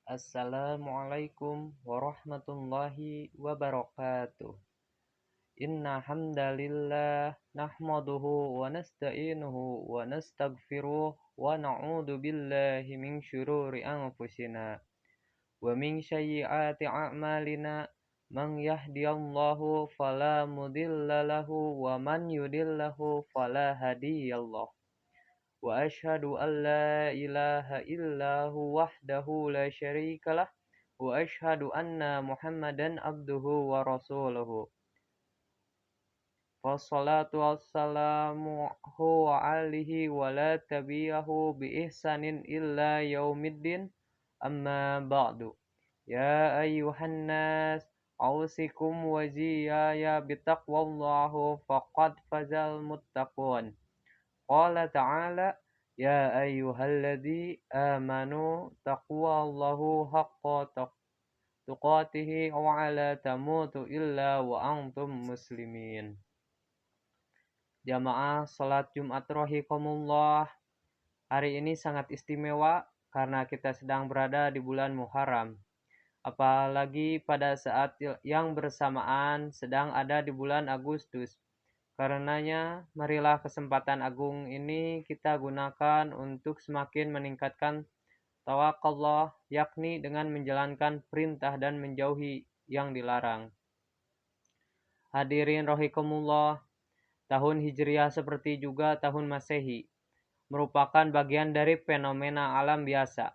Assalamualaikum warahmatullahi wabarakatuh. Inna hamdalillah nahmaduhu wa nasta'inuhu wa nastaghfiruh wa na'udzu billahi min syururi anfusina wa min sayyiati a'malina. Man yahdihillahu fala mudilla lahu wa man yudillahu fala hadiyallah. Wa asyhadu an la ilaha illa hu wahdahu la syarika lah. Wa asyhadu anna Muhammadan abduhu wa rasuluhu. Wassalatu wassalamu alaihi wa la tabi'ahu bi ihsanin illa yaumiddin. Amma ba'du. Ya ayyuhan nas, ausikum wa ziyaya bitaqwallahu faqad fazal muttaqun. Qala ta'ala, ya ayyuhalladzi amanu taqwallaha haqqa tuqatih wa la tamutu illa wa antum muslimin. Jamaah salat Jumat rahimakumullah. Hari ini sangat istimewa karena kita sedang berada di bulan Muharram. Apalagi pada saat yang bersamaan sedang ada di bulan Agustus. Karenanya, marilah kesempatan agung ini kita gunakan untuk semakin meningkatkan tawakallah, yakni dengan menjalankan perintah dan menjauhi yang dilarang. Hadirin rahimakumullah, tahun Hijriah seperti juga tahun Masehi merupakan bagian dari fenomena alam biasa.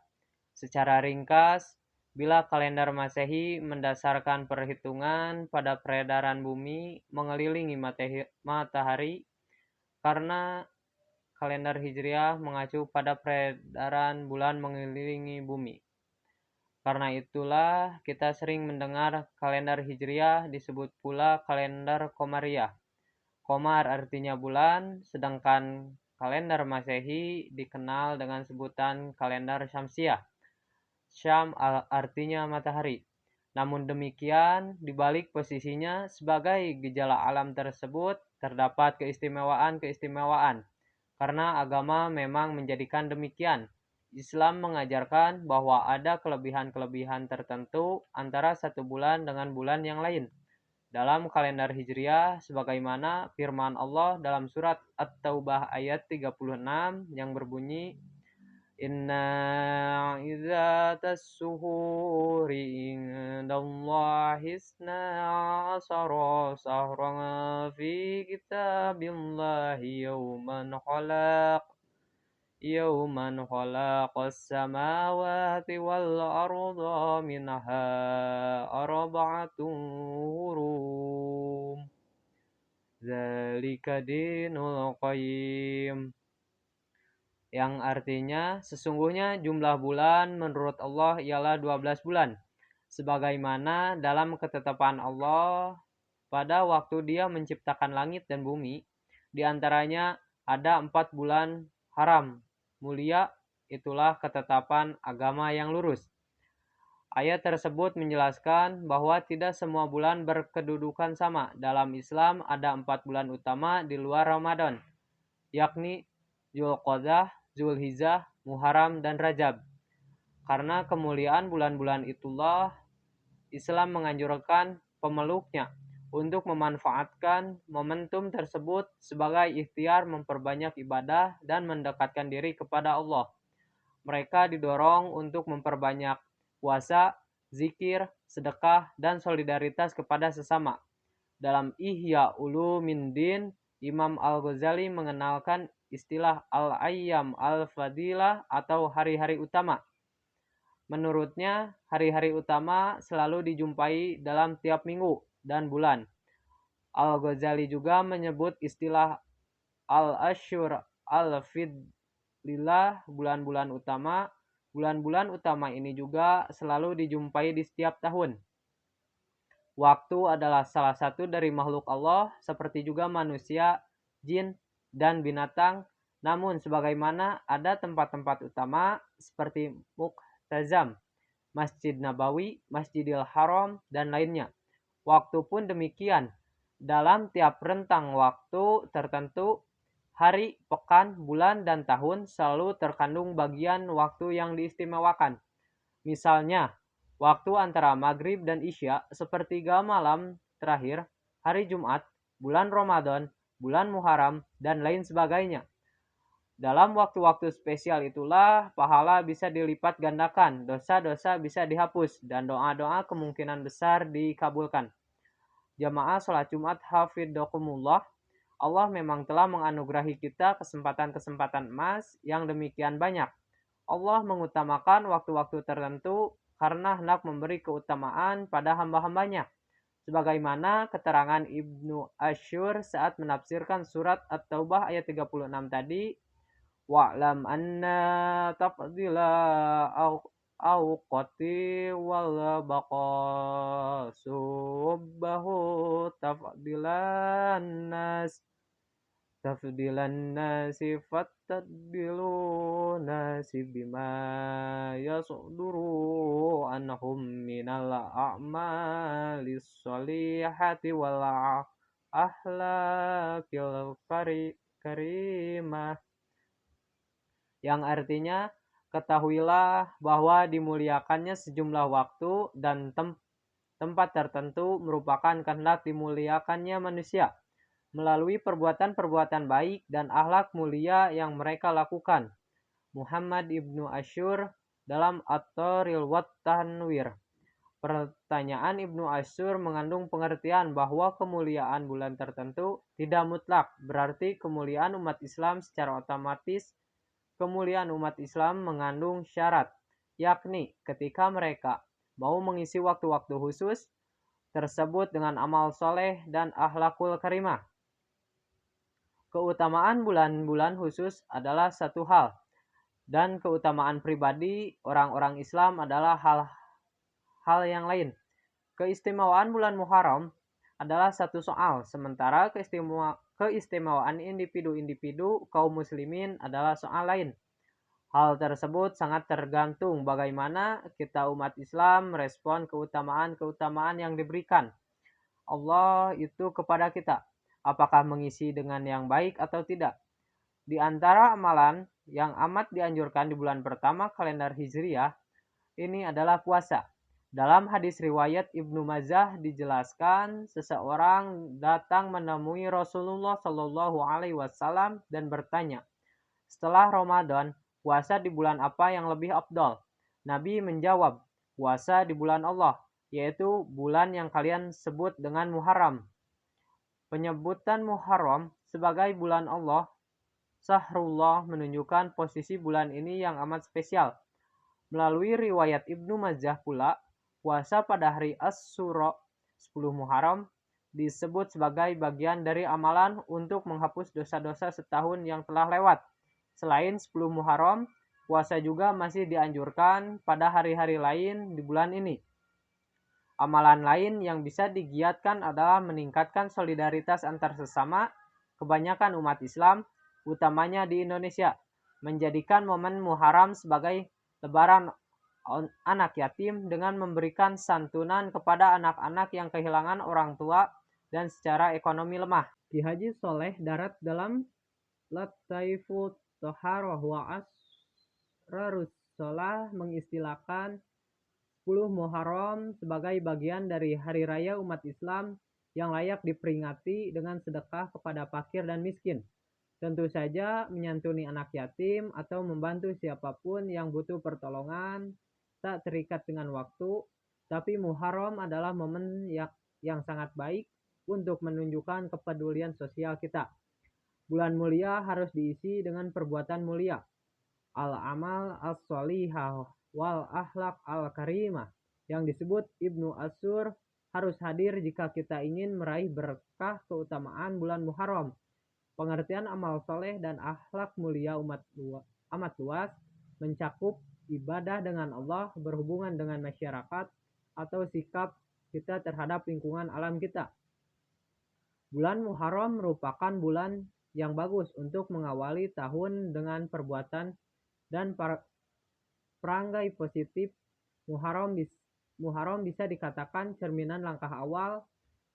Secara ringkas, bila kalender Masehi mendasarkan perhitungan pada peredaran bumi mengelilingi matahari, karena kalender Hijriah mengacu pada peredaran bulan mengelilingi bumi. Karena itulah kita sering mendengar kalender Hijriah disebut pula kalender Komariah. Komar artinya bulan, sedangkan kalender Masehi dikenal dengan sebutan kalender Syamsiah. Syam artinya matahari. Namun demikian, di balik posisinya sebagai gejala alam tersebut terdapat keistimewaan-keistimewaan. Karena agama memang menjadikan demikian. Islam mengajarkan bahwa ada kelebihan-kelebihan tertentu antara satu bulan dengan bulan yang lain. Dalam kalender Hijriah, sebagaimana firman Allah dalam surat At-Taubah ayat 36 yang berbunyi, Inna idzatas suhuri indallahi isna asara sahran fi kitabillahi yawman khalaqas samawati wal arda minha arba'atun hurum. Dzalika dinul qayyim. Yang artinya sesungguhnya jumlah bulan menurut Allah ialah 12 bulan. Sebagaimana dalam ketetapan Allah pada waktu Dia menciptakan langit dan bumi, di antaranya ada 4 bulan haram, mulia, itulah ketetapan agama yang lurus. Ayat tersebut menjelaskan bahwa tidak semua bulan berkedudukan sama. Dalam Islam ada 4 bulan utama di luar Ramadan, yakni Dzulqa'dah, Zulhijjah, Muharram, dan Rajab. Karena kemuliaan bulan-bulan itulah, Islam menganjurkan pemeluknya untuk memanfaatkan momentum tersebut sebagai ikhtiar memperbanyak ibadah dan mendekatkan diri kepada Allah. Mereka didorong untuk memperbanyak puasa, zikir, sedekah, dan solidaritas kepada sesama. Dalam Ihya Ulumuddin, Imam Al-Ghazali mengenalkan istilah al-ayyam al-fadilah atau hari-hari utama. Menurutnya, hari-hari utama selalu dijumpai dalam tiap minggu dan bulan. Al-Ghazali juga menyebut istilah al-ashhur al-fidlilah, bulan-bulan utama. Bulan-bulan utama ini juga selalu dijumpai di setiap tahun. Waktu adalah salah satu dari makhluk Allah, seperti juga manusia, jin, dan binatang. Namun sebagaimana ada tempat-tempat utama seperti Mu'tazam, Masjid Nabawi, Masjidil Haram, dan lainnya. Waktu pun demikian. Dalam tiap rentang waktu tertentu, hari, pekan, bulan, dan tahun selalu terkandung bagian waktu yang diistimewakan. Misalnya, waktu antara maghrib dan isya, sepertiga malam terakhir, hari Jumat, bulan Ramadan, bulan Muharram, dan lain sebagainya. Dalam waktu-waktu spesial itulah pahala bisa dilipat gandakan, dosa-dosa bisa dihapus, dan doa-doa kemungkinan besar dikabulkan. Jamaah sholat Jumat hafidhakumullah, Allah memang telah menganugerahi kita kesempatan-kesempatan emas yang demikian banyak. Allah mengutamakan waktu-waktu tertentu karena hendak memberi keutamaan pada hamba-hambanya. Sebagaimana keterangan Ibnu Asyur saat menafsirkan surat At-Taubah ayat 36 tadi, wa'lam anna tafdila awqati wal baqa subbahu tafdilan nasi fattadbilu nasi bima yasuduru anhum minal a'malis solihati wal ahlakil karimah, yang artinya ketahuilah bahwa dimuliakannya sejumlah waktu dan tempat tertentu merupakan kehendak dimuliakannya manusia melalui perbuatan-perbuatan baik dan akhlak mulia yang mereka lakukan. Muhammad Ibnu Asyur dalam At-Taril wat Tanwir. Pertanyaan Ibnu Asyur mengandung pengertian bahwa kemuliaan bulan tertentu tidak mutlak, berarti kemuliaan umat Islam secara otomatis. Kemuliaan umat Islam mengandung syarat, yakni ketika mereka mau mengisi waktu-waktu khusus tersebut dengan amal soleh dan akhlakul karimah. Keutamaan bulan-bulan khusus adalah satu hal, dan keutamaan pribadi orang-orang Islam adalah hal yang lain. Keistimewaan bulan Muharram adalah satu soal, sementara keistimewaan individu-individu kaum muslimin adalah soal lain. Hal tersebut sangat tergantung bagaimana kita umat Islam merespon keutamaan-keutamaan yang diberikan Allah itu kepada kita. Apakah mengisi dengan yang baik atau tidak? Di antara amalan yang amat dianjurkan di bulan pertama kalender Hijriah ini adalah puasa. Dalam hadis riwayat Ibnu Majah dijelaskan seseorang datang menemui Rasulullah Shallallahu Alaihi Wasallam dan bertanya, setelah Ramadan, puasa di bulan apa yang lebih afdal? Nabi menjawab, puasa di bulan Allah, yaitu bulan yang kalian sebut dengan Muharram. Penyebutan Muharram sebagai bulan Allah, Syahrullah, menunjukkan posisi bulan ini yang amat spesial. Melalui riwayat Ibnu Majah pula, puasa pada hari Asyura 10 Muharram disebut sebagai bagian dari amalan untuk menghapus dosa-dosa setahun yang telah lewat. Selain 10 Muharram, puasa juga masih dianjurkan pada hari-hari lain di bulan ini. Amalan lain yang bisa digiatkan adalah meningkatkan solidaritas antar sesama, kebanyakan umat Islam, utamanya di Indonesia, menjadikan momen Muharram sebagai lebaran anak yatim dengan memberikan santunan kepada anak-anak yang kehilangan orang tua dan secara ekonomi lemah. Ki Haji Soleh Darat dalam Lataifut Toharoh wa Asrarus Sholah mengistilahkan 10 Muharram sebagai bagian dari hari raya umat Islam yang layak diperingati dengan sedekah kepada fakir dan miskin. Tentu saja menyantuni anak yatim atau membantu siapapun yang butuh pertolongan tak terikat dengan waktu, tapi Muharram adalah momen yang sangat baik untuk menunjukkan kepedulian sosial kita. Bulan mulia harus diisi dengan perbuatan mulia, al-amal as-solihah wal akhlak al-karimah, yang disebut Ibnu Asyur harus hadir jika kita ingin meraih berkah keutamaan bulan Muharram. Pengertian amal soleh dan akhlak mulia amat luas, mencakup ibadah dengan Allah, berhubungan dengan masyarakat, atau sikap kita terhadap lingkungan alam kita. Bulan Muharram merupakan bulan yang bagus untuk mengawali tahun dengan perbuatan dan perangai positif. Muharram bisa dikatakan cerminan langkah awal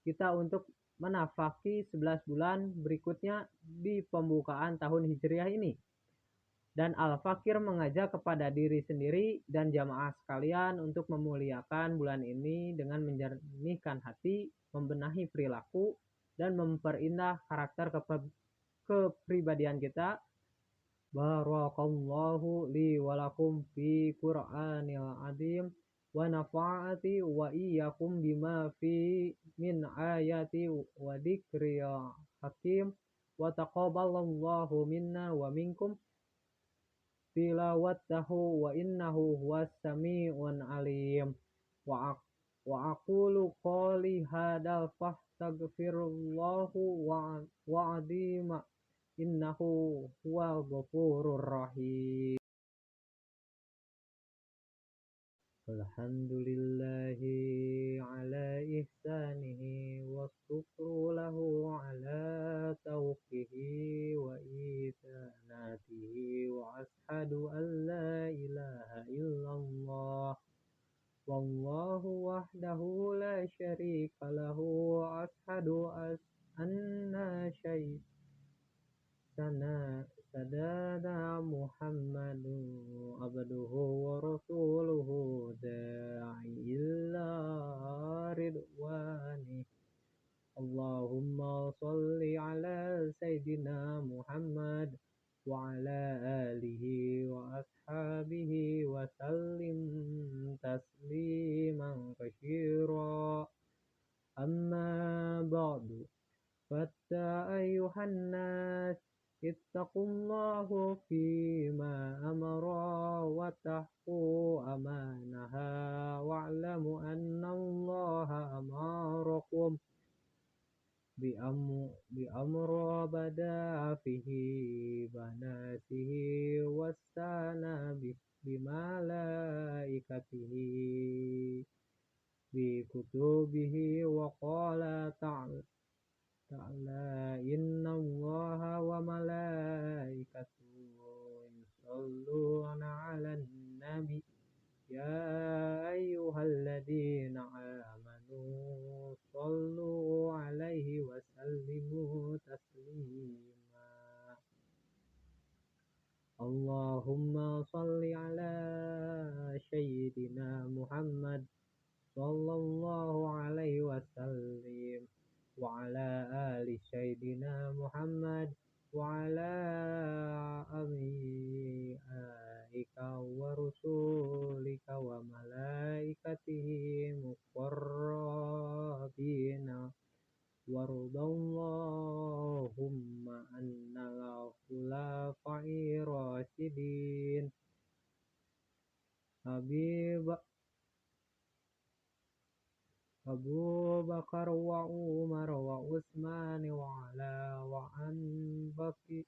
kita untuk menafaki 11 bulan berikutnya di pembukaan tahun Hijriah ini. Dan Al-Fakir mengajak kepada diri sendiri dan jamaah sekalian untuk memuliakan bulan ini dengan menjernihkan hati, membenahi perilaku, dan memperindah karakter kepribadian kita. Barakallahu li walakum fi Qur'anil azim wa nafa'ati wa iyyakum bima fi min ayati wa dzikril hakim wa taqabbalallahu minna wa minkum tilawatahu wa innahu huwas sami'un alim. Wa aqulu qali hadal fastaghfirullahu wa adima innahu huwal ghafurur rahim. Alhamdulillahi ala ihsanihi wa syukru lahu ala taufihi wa isanatihi wa ashadu an la ilaha illallah wallahu wahdahu la syarika lahu wa ashadu anna sadana Muhammadu abduhu wa rasuluhu da'i illa ridwani. Allahumma salli ala Sayyidina Muhammad wa ala alihi wa ashabihi wa sallim tasliman katsira. Amma ba'du. Fatta ayyuhan nas ittaqullahu fima amara wa tahku amanaha wa'lamu anna allaha amarakum bi amra bada fihi banasihi wasana bi malaikatihi bi kutubihi wa qala ta'ala inna allaha wa malaikatahu yusholluna 'alan nabi ya ayyuhalladzina amanu shollu 'alaihi wa sallimu taslima. Allahumma sholli 'ala sayyidina Muhammad sallallahu alaihi wasallim wa ala ali sayyidina Muhammad wa ala anbiyaika wa rusulika wa malaikatihi muqarrabina warudallahumma annal khulafai rasyidin Abu Bakar wa Umar wa Utsman wa ala wa an baki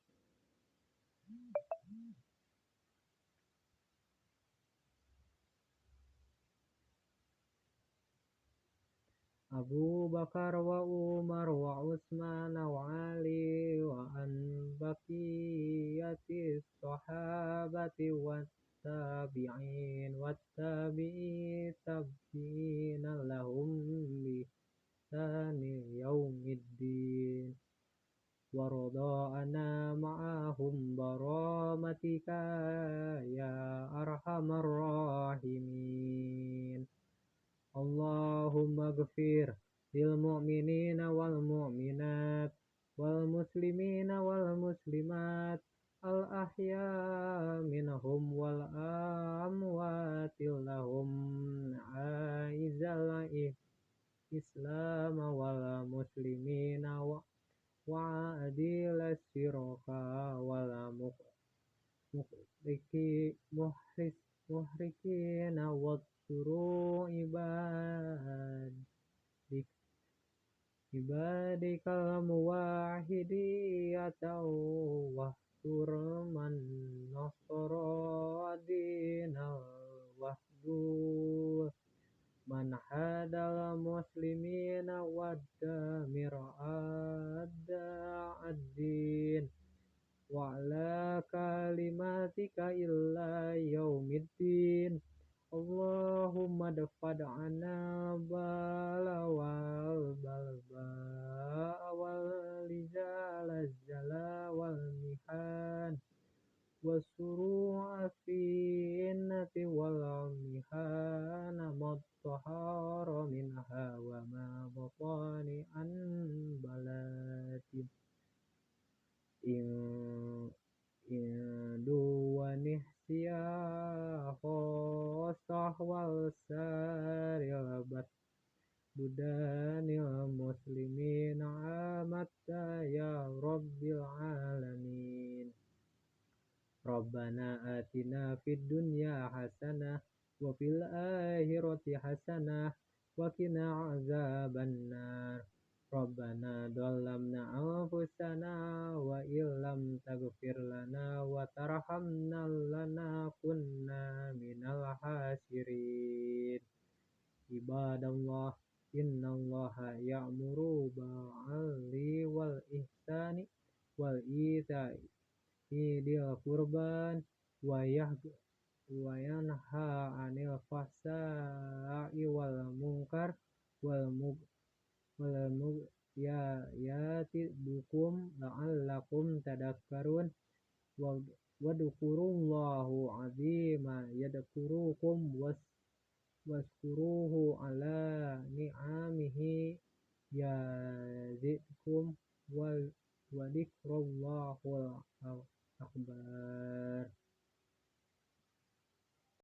Abu Bakar wa Umar wa Utsman wa Ali wa an baqiyati sahabati wa tabi'in wa tabi'i tabi'ina lahum bi ihsani yaumiddin wa rada'ana ma'ahum baramatika ya arhamar rahimin. Allahumma ghfir lil mu'minina wal mu'minat wal muslimina wal muslimat al ahya minhum wal amwatil lahum aizal islam wal muslimina wa adil siraka wal muhrikina wa suru ibadikal muwahidi atau wahdur man nasara adinal wahdu man hadal muslimina waddamir ad-din wa ala kalimatika illa yaumiddin. Allahumma dafad anna bala wal balba wal lijal zala wal mihan والسروع في النة والمهان ما الطهار منها وما بطن عن بلاد إن دون خاصة والسارع بدان المسلمين عامة يا رب العالمين ربنا آتنا في الدنيا حسنة وفي الآخرة حسنة وقنا عذاب النار ربنا ظلمنا أنفسنا وإن لم تغفر لنا وترحمنا لنكنا من الخاسرين عباد الله إن الله يأمر بالعدل والإحسان وإيتاء ذي القربى وينهى عن الفحشاء والمنكر والبغي يعظكم لعلكم تذكرون واذكروا الله العظيم يذكركم واذكروه على نعمه يزدكم وذكر الله أكبر